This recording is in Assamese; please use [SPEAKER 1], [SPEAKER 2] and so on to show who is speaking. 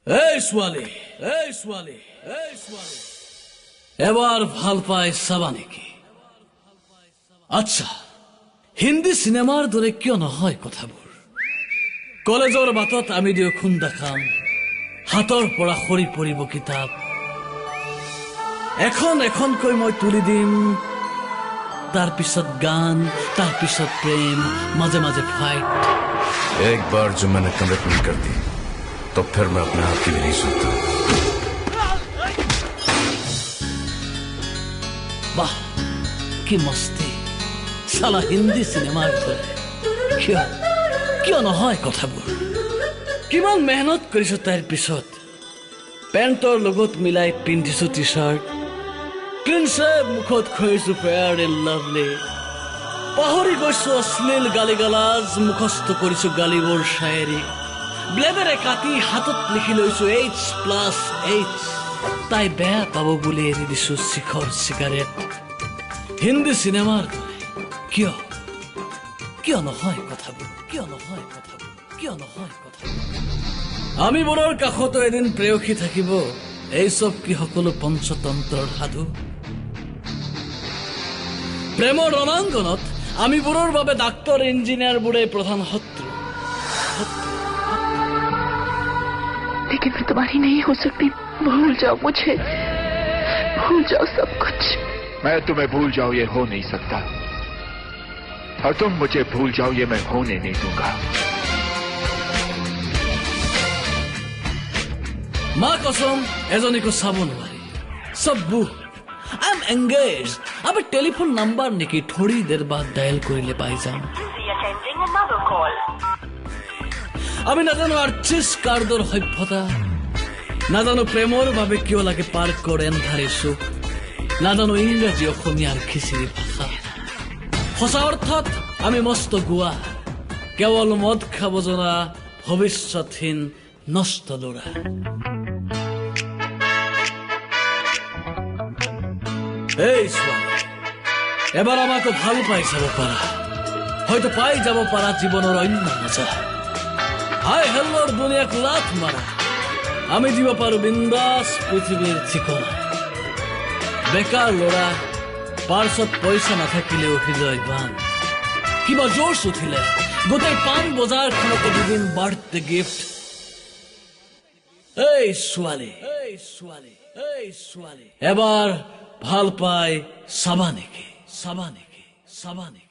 [SPEAKER 1] এই ছোৱালী, এই ছোৱালী, এই ছোৱালী, এবাৰ ভাল পাই চাবা নেকি? আচ্ছা, হিন্দী চিনেমাৰ দৰে কিয় নহয় কথাবোৰ? কলেজৰ বাটত আমি দুয়ো খুন্দা খাম, হাতৰ পৰা সৰি পৰিব কিতাপ, এখন এখনকৈ মই তুলি দিম, তাৰ পিছত গান, তাৰ পিছত প্ৰেম, মাজে মাজে ফাইট।
[SPEAKER 2] एक बार जो मैंने कमिटमेंट कर दी तो फिर मैं अपने आप की भी नहीं सुनता।
[SPEAKER 1] वाह কি মস্তি, সালা হিন্দী চিনেমাৰ দৰে। কিয় কিয় নহয় কথাবোৰ? কিমান মেহনত কৰিছো তাইৰ পিছত, পেণ্টৰ লগত মিলাই পিন্ধিছো টি চাৰ্ট, ক্লিনছে মুখত খুৱাইছো ফেয়াৰ এণ্ড লাভলি, পাহৰি গৈছো অশ্লীল গালি গালাজ, মুখস্থ কৰিছো গালিবোৰ শায়েৰী, ব্লেডেৰে কাটি হাতত লিখি লৈছো H+H। তাই বেয়া পাব বুলি এৰি দিছো শিখৰ চিগাৰেট। হিন্দী চিনেমাৰ দৰে কিয় কিয় নহয় কথাবোৰ? কিয় নহয় কথাবোৰ? কিয় নহয় কথাবোৰ? আমিবোৰৰ কাষতো এদিন প্ৰেয়সী থাকিব, এই চব কি সকলো পঞ্চতন্ত্ৰৰ সাধু? প্ৰেমৰ ৰণাংগনত আমিবোৰৰ বাবে ডাক্তৰ ইঞ্জিনিয়াৰবোৰে প্ৰধান শত্ৰু।
[SPEAKER 3] लेकिन मैं तुम्हारी नहीं हो सकती। भूल जाओ मुझे, भूल जाओ सब कुछ।
[SPEAKER 4] मैं तुम्हें भूल जाऊं ये हो नहीं सकता, और तुम मुझे भूल जाओ ये मैं होने नहीं दूंगा।
[SPEAKER 1] মা কসম এজনীকো চাব নোৱাৰি, সব book. I am engage. Abe telephone number নেকি, থোड़ी দেৰ বাদ ডায়েল কৰিলে পাই যাম। আমি নাজানো আৰ্চিছ কাৰ্ডৰ সভ্যতা, নাজানো প্ৰেমৰ বাবে কিয় লাগে পাৰ্ক কৰে এন্ধাৰে চুক, নাজানো ইংৰাজী অসমীয়াৰ খিচিৰি ভাষা। সঁচা অৰ্থত আমি মস্ত গোৱা, কেৱল মদ খাব জনা ভৱিষ্যতহীন নষ্ট ল'ৰা। এই ছোৱালী, এবাৰ আমাকো ভাল পাই যাব পাৰা, হয়তো পাই যাব পাৰা জীৱনৰ অন্য মজা। হাই হেল্লোৰ দুনিয়াক লাথ মাৰা, আমি দিব পাৰো বিন্দাস পৃথিৱীৰ ঠিকনা। বেকাৰ ল'ৰা, পাৰ্চত পইচা নাথাকিলেও হৃদয় বান, কিবা জোশ উঠিলে গোটেই পাণ বজাৰখনকে দিদিম বাৰ্থডে গিফ্ট। এই ছোৱালী, এই ছোৱালী, এই ছোৱালী, এবাৰ ভাল পাই চাবা নেকি? চাবা নেকি? চাবা নেকি?